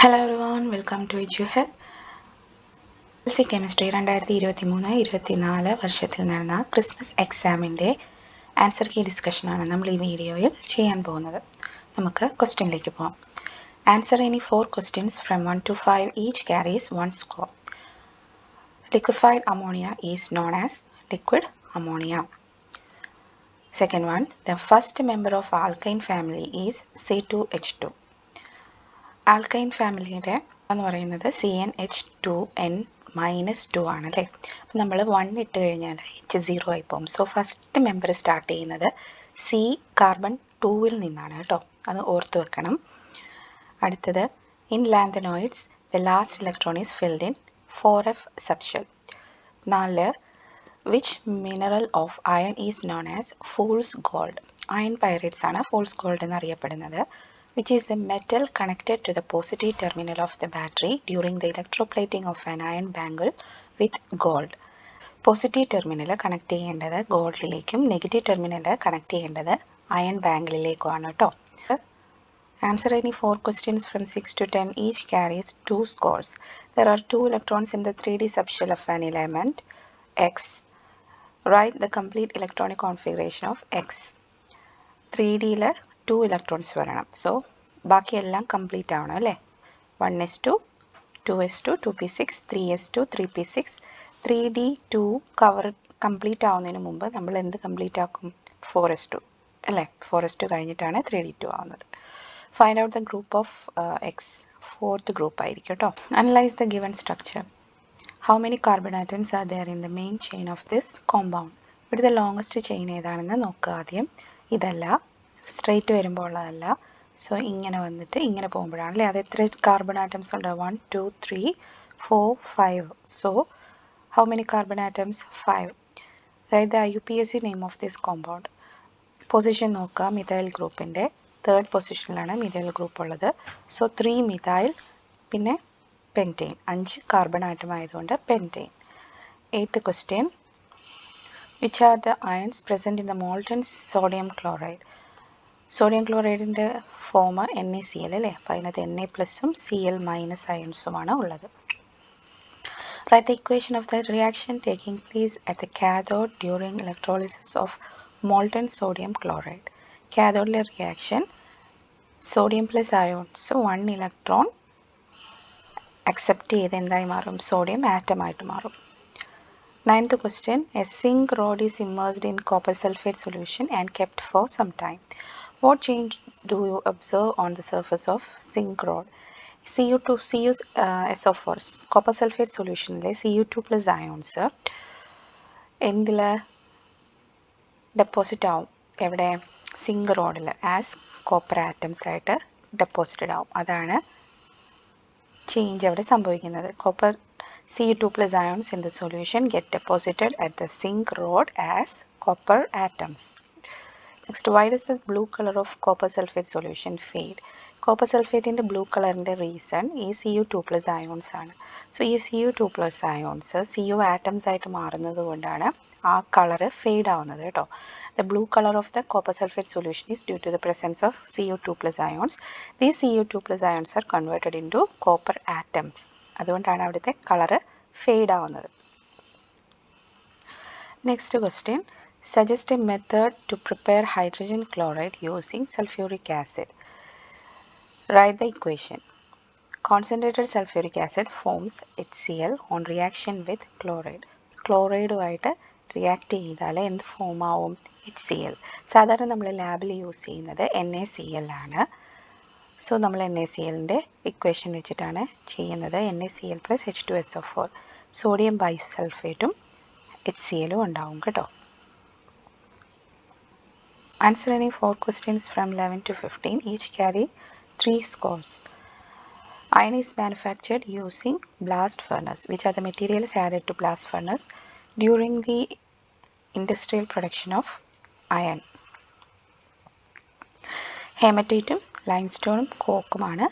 Hello everyone, welcome to EDUHELP. SSLC Chemistry 2023-24 വർഷത്തിൽ നടന്ന Christmas എക്സാമിൻ്റെ ആൻസർ കീ ഡിസ്കഷനാണ് നമ്മൾ ഈ വീഡിയോയിൽ ചെയ്യാൻ പോകുന്നത്. നമുക്ക് ക്വസ്റ്റ്യനിലേക്ക് പോകാം. Answer any 4 questions from 1 to 5 each carries 1 score. Liquefied ammonia is known as liquid ammonia. Second one, the first member of alkyne family is C2H2. Alkyne ഫാമിലിയുടെ എന്ന് പറയുന്നത് CnH2n-2 ആണ് അല്ലേ. അപ്പം നമ്മൾ 1 ഇട്ട് കഴിഞ്ഞാൽ H0 ആയി പോകും. സോ ഫസ്റ്റ് മെമ്പർ സ്റ്റാർട്ട് ചെയ്യുന്നത് C കാർബൺ 2-ൽ നിന്നാണ് കേട്ടോ, അത് ഓർത്ത് വെക്കണം. അടുത്തത് in lanthanoids the last electron is filled in 4f subshell. 4 which mineral of iron is known as fools gold. Iron pirates ആണ് ഫൂൾസ് ഗോൾഡ് എന്നറിയപ്പെടുന്നത്. Which is the metal connected to the positive terminal of the battery during the electroplating of an iron bangle with gold. Positive terminal connect ചെയ്യേണ്ടത് ഗോൾഡിലേക്കും negative terminal connect ചെയ്യേണ്ടത് iron ബാങ്കിലേക്കുമാണ് കേട്ടോ. Answer any 4 questions from 6 to 10 each carries 2 scores. There are 2 electrons in the 3D subshell of an element X. Write the complete electronic configuration of X. 3Dയിൽ 2 electrons വരണം. So ബാക്കിയെല്ലാം complete ആവണം അല്ലേ. 1s2, 2s2, 2p6, 3s2, 3p6. 3D2 cover complete ആവുന്നതിന് മുമ്പ് നമ്മൾ എന്ത് complete ആക്കും? 4s2 അല്ലേ. 4s2 കഴിഞ്ഞിട്ടാണ് 3D2 ആവുന്നത്. Find out the group of X. 4th group ആയിരിക്കും കേട്ടോ. Analyse the given structure. How many carbon atoms are there in the main chain of this compound. ഇവിടുത്തെ ലോങ്ങസ്റ്റ് ചെയിൻ ഏതാണെന്ന് നോക്കുക ആദ്യം. ഇതല്ല, സ്ട്രെയിറ്റ് വരുമ്പോൾ ഉള്ളതല്ല. സോ ഇങ്ങനെ വന്നിട്ട് ഇങ്ങനെ പോകുമ്പോഴാണ് അല്ലേ. അത് എത്ര കാർബൺ ആറ്റംസ് ഉണ്ട്? 1 2 3 4 5. So how many carbon atoms? 5. അതായത് the IUPAC name of this compound. Position നോക്കുക. മിഥൈൽ ഗ്രൂപ്പിൻ്റെ 3rd പൊസിഷനിലാണ് മിഥൈൽ ഗ്രൂപ്പ് ഉള്ളത്. സോ 3 മിഥൈൽ, പിന്നെ പെൻറ്റെയിൻ. 5 കാർബൺ ആറ്റം ആയതുകൊണ്ട് pentane. 8th question. Which are the ions present in the molten sodium chloride? Sodium ക്ലോറൈഡിൻ്റെ form NaCl അല്ലേ. അപ്പോൾ അതിനകത്ത് Na+ഉം Cl- അയൺസുമാണ് ഉള്ളത്. Write the equation of the reaction taking place at the cathode during electrolysis of molten sodium chloride. കാഥോഡിലെ reaction sodium plus ions 1 electron accept ചെയ്ത് എന്തായി മാറും? സോഡിയം ആറ്റമായിട്ട് മാറും. 9th question. A zinc rod is immersed in copper sulfate solution and kept for some time. What change do you observe on the surface of zinc rod? SO4 copper sulfate solutionലെ Cu2+ ions എന്തിൽ deposit ആവും? എവിടെ? Zinc റോഡിൽ as copper atoms ആയിട്ട് deposited ആവും. അതാണ് change അവിടെ സംഭവിക്കുന്നത്. Copper Cu2+ ions in the solution get deposited at the zinc rod as copper atoms. Next, why does the blue color of copper sulfate solution fade? Copper sulfate in the blue color reason is Cu2+ ions ആണ്. So ഈ Cu2+ ions Cu atoms ആയിട്ട് മാറുന്നത് കൊണ്ടാണ് ആ colour fade ആവുന്നത് കേട്ടോ. The blue color of the copper sulfate solution is due to the presence of Cu2+ ions. These Cu2+ ions are converted into copper atoms. അതുകൊണ്ടാണ് അവിടുത്തെ colour fade ആവുന്നത്. Next question. Suggest a method to prepare hydrogen chloride using sulfuric acid. Write the equation. Concentrated sulfuric acid forms HCl on reaction with chloride. ക്ലോറൈഡുമായിട്ട് react ചെയ്താൽ എന്ത് form ആവും? HCl. സാധാരണ നമ്മൾ ലാബിൽ യൂസ് ചെയ്യുന്നത് NaCl ആണ്. സോ നമ്മൾ NaClൻ്റെ ഇക്വേഷൻ വെച്ചിട്ടാണ് ചെയ്യുന്നത്. NaCl + H2SO4. സോഡിയം ബൈസൾഫേറ്റും HClഉം ഉണ്ടാവും കേട്ടോ. Answer any 4 questions from 11 to 15. Each carry 3 scores. Iron is manufactured using blast furnace. Which are the materials added to blast furnace during the industrial production of iron? ഹേമറ്റൈറ്റും ലൈംസ്റ്റോണും കോക്കുമാണ്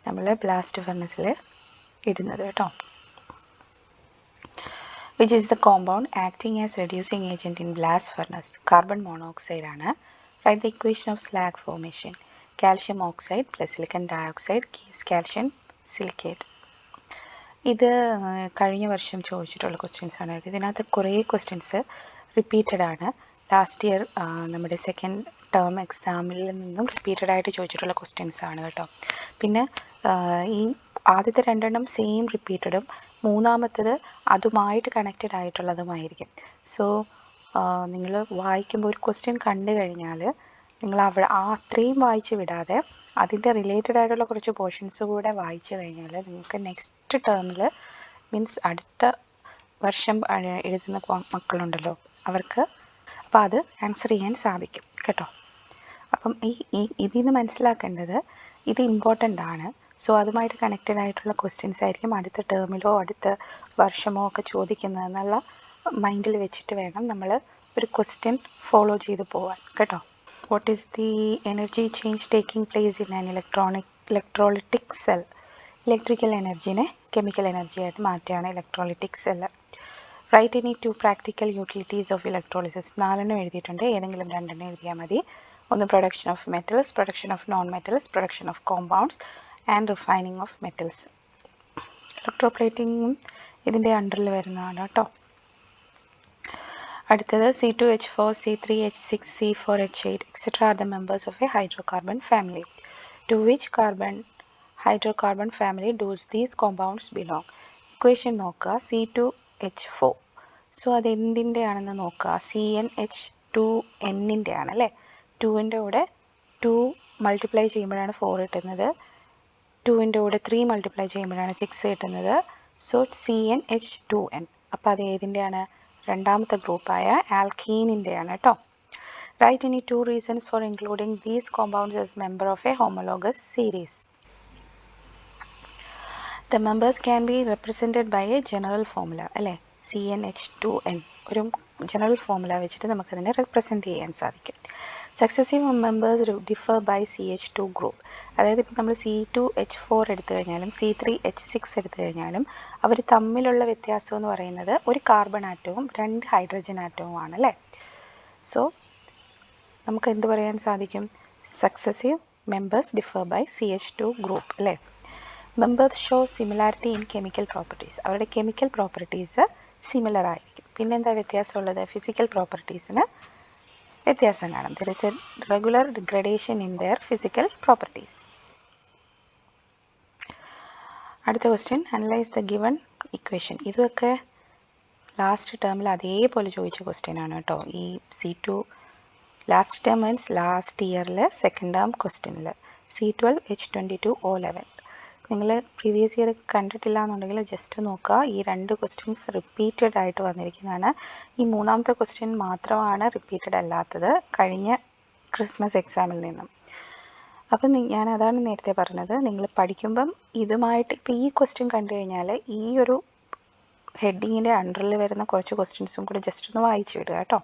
നമ്മൾ blast ഫർണസിൽ ഇടുന്നത് കേട്ടോ. Which is the compound acting as reducing agent in blast furnace? Carbon monoxide ആണ്. Write the equation of slag formation. Calcium oxide plus silicon dioxide gives calcium silicate. ഇത് കഴിഞ്ഞ വർഷം ചോദിച്ചിട്ടുള്ള questions ആണ്. ഇതിനകത്ത് കുറേ ക്വസ്റ്റ്യൻസ് റിപ്പീറ്റഡ് ആണ്. ലാസ്റ്റ് ഇയർ നമ്മുടെ സെക്കൻഡ് ടേം എക്സാമിൽ നിന്നും റിപ്പീറ്റഡ് ആയിട്ട് ചോദിച്ചിട്ടുള്ള ക്വസ്റ്റ്യൻസ് ആണ് കേട്ടോ. പിന്നെ ഈ ആദ്യത്തെ രണ്ടെണ്ണം സെയിം റിപ്പീറ്റഡും മൂന്നാമത്തത് അതുമായിട്ട് കണക്റ്റഡ് ആയിട്ടുള്ളതുമായിരിക്കും. സോ നിങ്ങൾ വായിക്കുമ്പോൾ ഒരു ക്വസ്റ്റ്യൻ കണ്ടു കഴിഞ്ഞാൽ നിങ്ങൾ അവിടെ അത്രയും വായിച്ച് വിടാതെ അതിൻ്റെ റിലേറ്റഡ് ആയിട്ടുള്ള കുറച്ച് പോർഷൻസ് കൂടെ വായിച്ചു കഴിഞ്ഞാൽ നിങ്ങൾക്ക് നെക്സ്റ്റ് ടേമിൽ മീൻസ് അടുത്ത വർഷം എഴുതുന്ന മക്കളുണ്ടല്ലോ അവർക്ക് അപ്പോൾ അത് ആൻസർ ചെയ്യാൻ സാധിക്കും കേട്ടോ. അപ്പം ഇതിൽ നിന്ന് മനസ്സിലാക്കേണ്ടത് ഇത് ഇമ്പോർട്ടൻ്റ് ആണ്. സോ അതുമായിട്ട് കണക്റ്റഡ് ആയിട്ടുള്ള ക്വസ്റ്റ്യൻസ് ആയിരിക്കും അടുത്ത ടേമിലോ അടുത്ത വർഷമോ ഒക്കെ ചോദിക്കുന്നതെന്നുള്ള മൈൻഡിൽ വെച്ചിട്ട് വേണം നമ്മൾ ഒരു ക്വസ്റ്റ്യൻ ഫോളോ ചെയ്ത് പോകാൻ കേട്ടോ. What is the energy change taking place in an electrolytic cell? Electrical energy chemical energy ആയിട്ട് മാറ്റുകയാണ് electrolytic cell. Write any two practical utilities of electrolysis. 4 എണ്ണം എഴുതിയിട്ടുണ്ട്, ഏതെങ്കിലും 2 എണ്ണം എഴുതിയാൽ മതി. ഒന്ന് production of metals, production of non metals, production of compounds and refining of metals. ഇലക്ട്രോപ്ലേറ്റിംഗും ഇതിൻ്റെ അണ്ടറിൽ വരുന്നതാണ് കേട്ടോ. അടുത്തത് C2H4, C3H6, C4H8 etc. are the members of a hydrocarbon family. To which hydrocarbon family does these compounds belong? Equation നോക്കുക, C2H4. So അത് എന്തിൻ്റെ ആണെന്ന് നോക്കുക, CnH2n ആണല്ലേ. 2ൻ്റെ കൂടെ 2 മൾട്ടിപ്ലൈ ചെയ്യുമ്പോഴാണ് 4 കിട്ടുന്നത്. 2ൻ്റെ കൂടെ 3 മൾട്ടിപ്ലൈ ചെയ്യുമ്പോഴാണ് 6 കിട്ടുന്നത്. So CnH2n. അപ്പോൾ അത് ഏതിൻ്റെയാണ്? രണ്ടാമത്തെ ഗ്രൂപ്പായ ആൽക്കീനിൻ്റെയാണ് കേട്ടോ. Write any 2 reasons for including these compounds as member of a homologous series. The members can be represented by a general formula അല്ലേ. CnH2n ഒരു ജനറൽ ഫോർമുല വെച്ചിട്ട് നമുക്കതിനെ റെപ്രസെൻറ്റ് ചെയ്യാൻ സാധിക്കും. Successive members differ by CH2 group. അതായത് ഇപ്പോൾ നമ്മൾ C2H4 എടുത്തു കഴിഞ്ഞാലും C3H6 എടുത്തു കഴിഞ്ഞാലും അവർ തമ്മിലുള്ള വ്യത്യാസം എന്ന് പറയുന്നത് ഒരു കാർബൺ ആറ്റവും 2 ഹൈഡ്രജൻ ആറ്റവും ആണ് അല്ലേ. സോ നമുക്ക് എന്ത് പറയാൻ സാധിക്കും? Successive members differ by CH2 group അല്ലേ. Members show similarity in chemical properties. അവരുടെ കെമിക്കൽ പ്രോപ്പർട്ടീസ് സിമിലർ ആയിരിക്കും. പിന്നെന്താ വ്യത്യാസമുള്ളത്? ഫിസിക്കൽ പ്രോപ്പർട്ടീസിന് വ്യത്യാസം കാണും. There is a regular degradation in their physical properties. അടുത്ത question, analyse the given equation. ഇതൊക്കെ ലാസ്റ്റ് ടേമിൽ അതേപോലെ ചോദിച്ച ക്വസ്റ്റ്യൻ ആണ് കേട്ടോ. ഈ C2 last term means last ഇയറിൽ സെക്കൻഡ് ടേം ക്വസ്റ്റ്യനിൽ C12H22O11. നിങ്ങൾ പ്രീവിയസ് ഇയർ കണ്ടിട്ടില്ല എന്നുണ്ടെങ്കിൽ ജസ്റ്റ് നോക്കുക. ഈ 2 ക്വസ്റ്റ്യൻസ് റിപ്പീറ്റഡ് ആയിട്ട് വന്നിരിക്കുന്നതാണ്. ഈ മൂന്നാമത്തെ ക്വസ്റ്റ്യൻ മാത്രമാണ് റിപ്പീറ്റഡ് അല്ലാത്തത് കഴിഞ്ഞ ക്രിസ്മസ് എക്സാമിൽ നിന്നും. അപ്പം ഞാൻ അതാണ് നേരത്തെ പറഞ്ഞത്, നിങ്ങൾ പഠിക്കുമ്പം ഇതുമായിട്ട് ഇപ്പോൾ ഈ ക്വസ്റ്റ്യൻ കണ്ടു കഴിഞ്ഞാൽ ഈ ഒരു ഹെഡിങ്ങിൻ്റെ അണ്ടറിൽ വരുന്ന കുറച്ച് ക്വസ്റ്റ്യൻസും കൂടി ജസ്റ്റ് ഒന്ന് വായിച്ചു വിടുക കേട്ടോ.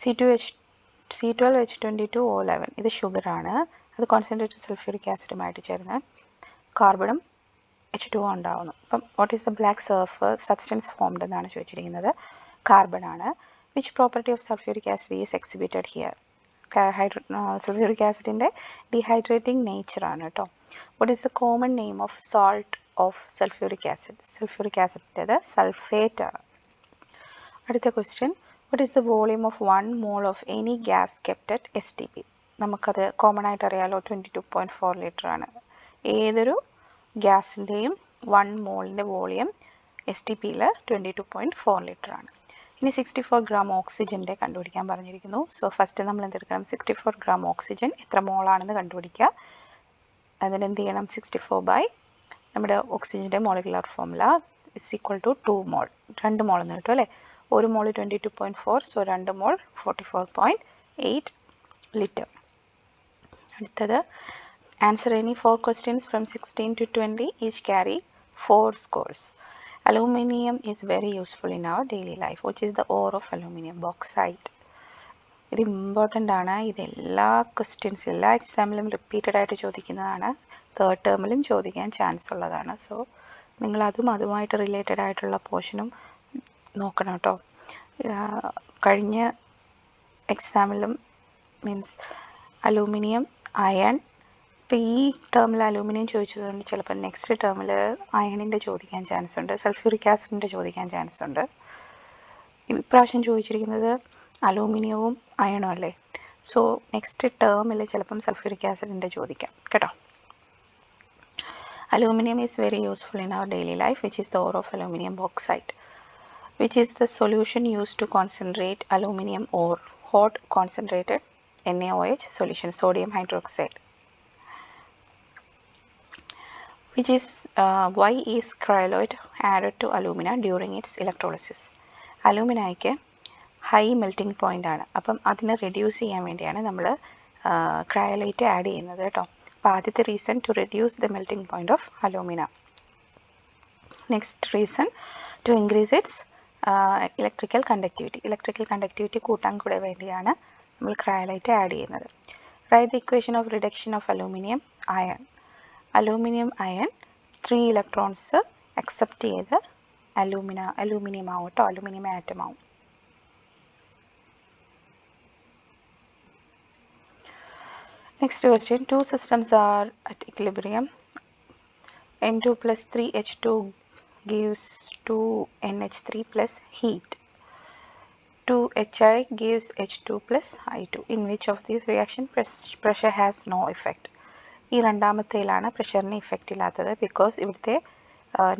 C12H22O11 ഇത് ഷുഗറാണ്. അത് കോൺസെൻട്രേറ്റഡ് സൾഫ്യൂരിക് ആസിഡുമായിട്ട് ചേർന്ന് കാർബണും H2O ഉണ്ടാവുന്നു. അപ്പം what is the black substance formed എന്നാണ് ചോദിച്ചിരിക്കുന്നത്. കാർബൺ ആണ്. Which property of sulphuric acid is exhibited here? Sulphuric ആസിഡിൻ്റെ ഡീഹൈഡ്രേറ്റിംഗ് നേച്ചറാണ് കേട്ടോ. What is the common name of salt of sulphuric acid? Sulphuric ആസിഡിൻ്റെത് സൾഫേറ്റ് ആണ്. അടുത്ത question, what is the volume of 1 mole of any gas kept at STP? നമുക്കത് common ആയിട്ട് അറിയാലോ, 22.4 litre ആണ്. ഏതൊരു ഗ്യാസിൻ്റെയും 1 മോളിൻ്റെ വോളിയം STPയിൽ 22.4 ലിറ്റർ ആണ്. ഇനി 64 ഗ്രാം ഓക്സിജൻ്റെ കണ്ടുപിടിക്കാൻ പറഞ്ഞിരിക്കുന്നു. സോ ഫസ്റ്റ് നമ്മൾ എന്തെടുക്കണം? 64 ഗ്രാം ഓക്സിജൻ എത്ര മോളാണെന്ന് കണ്ടുപിടിക്കുക. അതിനെന്ത് ചെയ്യണം? 64 ബൈ നമ്മുടെ ഓക്സിജൻ്റെ molecular formula is equal to 2 mole. 2 mole എന്ന് കിട്ടും അല്ലേ. 1 മോൾ 22.4, സോ 2 മോൾ 44.8 ലിറ്റർ. അടുത്തത്, answer any 4 questions from 16 to 20, each carry 4 scores. Aluminium is very useful in our daily life. Which is the ore of aluminium? Bauxite. ഇത് important ആണ്. ഇതെല്ലാ questions എല്ലാ എക്സാമിലും repeated ആയിട്ട് ചോദിക്കുന്നതാണ്. തേർഡ് ടേമിലും ചോദിക്കാൻ chance ഉള്ളതാണ്. So നിങ്ങൾ അതുമായിട്ട് റിലേറ്റഡ് ആയിട്ടുള്ള പോർഷനും നോക്കണം കേട്ടോ. കഴിഞ്ഞ എക്സാമിലും മീൻസ് അലൂമിനിയം, അയൺ, അപ്പോൾ ഈ ടേമിൽ അലൂമിനിയം ചോദിച്ചതുകൊണ്ട് ചിലപ്പോൾ നെക്സ്റ്റ് ടേമിൽ അയണിൻ്റെ ചോദിക്കാൻ ചാൻസ് ഉണ്ട്, സൾഫ്യൂറിക് ആസിഡിൻ്റെ ചോദിക്കാൻ ചാൻസ് ഉണ്ട്. ഇപ്രാവശ്യം ചോദിച്ചിരിക്കുന്നത് അലൂമിനിയവും അയണും അല്ലേ. സോ നെക്സ്റ്റ് ടേമിൽ ചിലപ്പം സൾഫ്യൂറിക് ആസിഡിൻ്റെ ചോദിക്കാം കേട്ടോ. Aluminum is very useful in our daily life, which is the ore of aluminum bauxite, which is the solution used to concentrate aluminum ore, hot concentrated NaOH solution, sodium hydroxide. Which is why is cryolite added to alumina during its electrolysis? അലൂമിനയ്ക്ക് high melting point ആണ്. അപ്പം അതിനെ reduce ചെയ്യാൻ വേണ്ടിയാണ് നമ്മൾ cryolite add ചെയ്യുന്നത് കേട്ടോ. അപ്പോൾ ആദ്യത്തെ reason to reduce the melting point of alumina. Next reason to increase its electrical conductivity കൂട്ടാൻ കൂടെ വേണ്ടിയാണ് നമ്മൾ ക്രയോലൈറ്റ് ആഡ് ചെയ്യുന്നത്. Write the equation of reduction of aluminium ion. Aluminium ion 3 electrons accept ചെയ്ത് അലൂമിനിയം ആവും കേട്ടോ, അലൂമിനിയം ആറ്റം ആവും. Next question, two systems are at equilibrium. N2 plus 3H2 gives 2NH3 plus heat. 2HI gives H2 plus I2. In which of these reaction pressure has no effect? ഈ രണ്ടാമത്തേലാണ് പ്രഷറിന് effect ഇല്ലാത്തത്. Because ഇവിടുത്തെ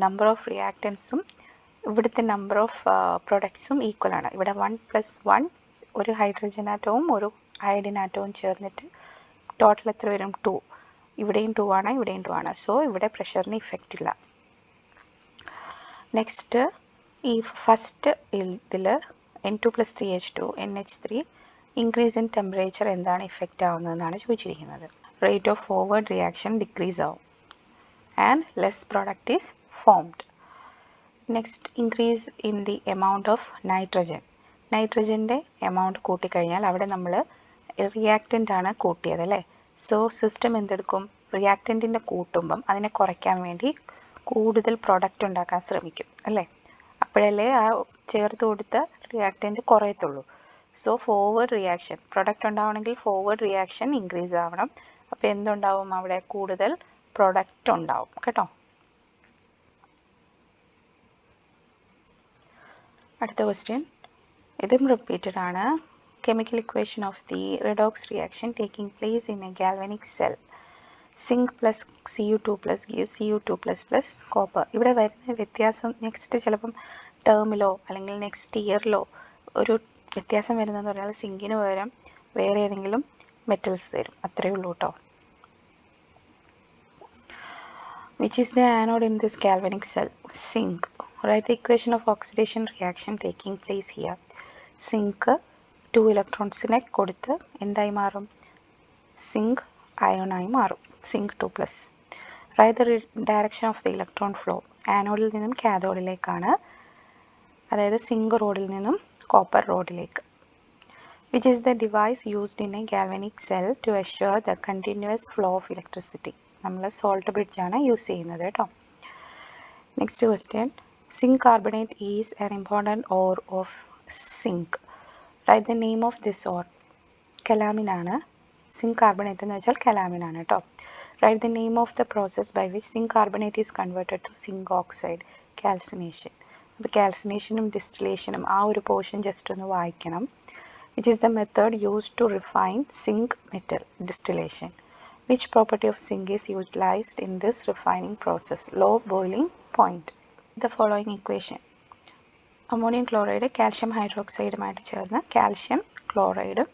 number of റിയാക്റ്റൻസും ഇവിടുത്തെ number of പ്രൊഡക്ട്സും equal ആണ്. ഇവിടെ 1+1 ഒരു hydrogen ആറ്റവും ഒരു iodine ആറ്റവും ചേർന്നിട്ട് total എത്ര വരും? 2. ഇവിടെയും 2 ആണ്, ഇവിടെയും 2 ആണ്. സോ ഇവിടെ പ്രഷറിന് ഇഫക്റ്റ് ഇല്ല. നെക്സ്റ്റ് ഈ ഫസ്റ്റ് ഇതിൽ N2 plus 3H2 NH3 increase in temperature എന്താണ് ഇഫക്റ്റ് ആവുന്നതെന്നാണ് ചോദിച്ചിരിക്കുന്നത്. Rate of forward reaction decrease ആവും and less product is formed. Next increase in the amount of നൈട്രജൻ്റെ എമൗണ്ട് കൂട്ടിക്കഴിഞ്ഞാൽ അവിടെ നമ്മൾ റിയാക്റ്റൻ്റ് ആണ് കൂട്ടിയത് അല്ലേ. So system എന്തെടുക്കും? റിയാക്റ്റൻറ്റിൻ്റെ കൂട്ടുമ്പം അതിനെ കുറയ്ക്കാൻ വേണ്ടി കൂടുതൽ പ്രോഡക്റ്റ് ഉണ്ടാക്കാൻ ശ്രമിക്കും അല്ലേ. അപ്പോഴല്ലേ ആ ചേർത്ത് കൊടുത്ത റിയാക്റ്റൻറ്റ് കുറയത്തുള്ളൂ. സോ ഫോർവേഡ് റിയാക്ഷൻ പ്രൊഡക്റ്റ് ഉണ്ടാവണമെങ്കിൽ ഫോർവേഡ് റിയാക്ഷൻ ഇൻക്രീസ് ആവണം. അപ്പോൾ എന്തുണ്ടാവും? അവിടെ കൂടുതൽ പ്രൊഡക്റ്റ് ഉണ്ടാവും കേട്ടോ. അടുത്ത ക്വസ്റ്റ്യൻ, ഇതും റിപ്പീറ്റഡ് ആണ്. Chemical equation of the redox reaction taking place in a galvanic cell. Zinc plus Cu2 plus gives Cu2 plus plus copper. ഇവിടെ വരുന്ന വ്യത്യാസം നെക്സ്റ്റ് ചിലപ്പം ടേമിലോ അല്ലെങ്കിൽ നെക്സ്റ്റ് ഇയറിലോ ഒരു വ്യത്യാസം വരുന്നതെന്ന് പറഞ്ഞാൽ സിങ്കിന് പകരം വേറെ ഏതെങ്കിലും മെറ്റൽസ് തരും, അത്രയേ ഉള്ളൂ കേട്ടോ. Which is the anode in this galvanic cell? Zinc. Write the equation of oxidation reaction taking place here. Zinc 2 ഇലക്ട്രോൺസിനെ കൊടുത്ത് എന്തായി മാറും? സിങ്ക് അയോണായി മാറും, zinc 2+. Write the direction of the electron flow. ആനോഡിൽ നിന്നും കാഥോഡിലേക്കാണ്, അതായത് സിങ്ക് റോഡിൽ നിന്നും കോപ്പർ റോഡിലേക്ക്. Which is the device used in a galvanic cell to assure the continuous flow of electricity. നമ്മൾ സോൾട്ട് ബ്രിഡ്ജാണ് യൂസ് ചെയ്യുന്നത് കേട്ടോ. Next question, zinc carbonate is an important ore of zinc. Write the name of this ore. Calamine ആണ്. Zinc carbonate എന്ന് വെച്ചാൽ calamine ആണ് കേട്ടോ. Right the name of the process by which zinc carbonate is converted to zinc oxide. Calcination. അപ്പോൾ കാൽസിനേഷനും ഡിസ്റ്റിലേഷനും ആ ഒരു പോർഷൻ ജസ്റ്റ് ഒന്ന് വായിക്കണം. Which is the method used to refine zinc metal? Distillation. Which property of zinc is utilised in this refining process? Low boiling point. The following equation. Ammonium chloride calcium ഹൈഡ്രോക്സൈഡുമായിട്ട് ചേർന്ന് calcium ക്ലോറൈഡും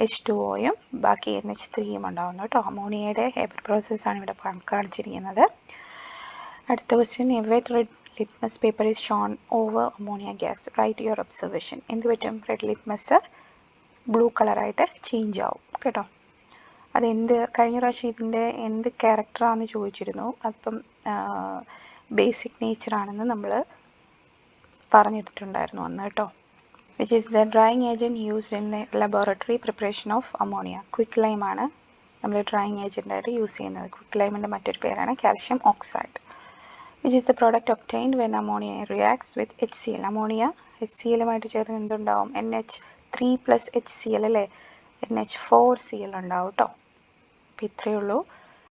H2Oയും ബാക്കി NH3യും ഉണ്ടാകുന്നു കേട്ടോ. അമോണിയയുടെ Haber പ്രോസസ്സാണ് ഇവിടെ കാണിച്ചിരിക്കുന്നത്. അടുത്ത question, a wet red litmus paper is shown over ammonia gas. Write your observation. എന്ത് പറ്റും? റെഡ് ലിറ്റ്മസ് ബ്ലൂ കളറായിട്ട് ചേഞ്ച് ആവും കേട്ടോ. അതെന്ത്, കഴിഞ്ഞ പ്രാവശ്യം ഇതിൻ്റെ എന്ത് ക്യാരക്ടറാണെന്ന് ചോദിച്ചിരുന്നു. അതിപ്പം ബേസിക് നേച്ചറാണെന്ന് നമ്മൾ പറഞ്ഞിട്ടുണ്ടായിരുന്നു അന്ന് കേട്ടോ. Which is the drying agent used in the laboratory preparation of ammonia? Quick lime ആണ് നമ്മൾ ഡ്രൈയിങ് ഏജൻറ്റായിട്ട് യൂസ് ചെയ്യുന്നത്. ക്വിക്ക് ലൈമിൻ്റെ മറ്റൊരു പേരാണ് calcium oxide. Which is the product obtained when ammonia reacts with HCl. Ammonia HCluമായിട്ട് ചേർന്ന് എന്തുണ്ടാവും? NH3 plus HCl അല്ലേ, NH4Cl ഉണ്ടാവും കേട്ടോ. അപ്പോൾ ഇത്രയേ ഉള്ളൂ.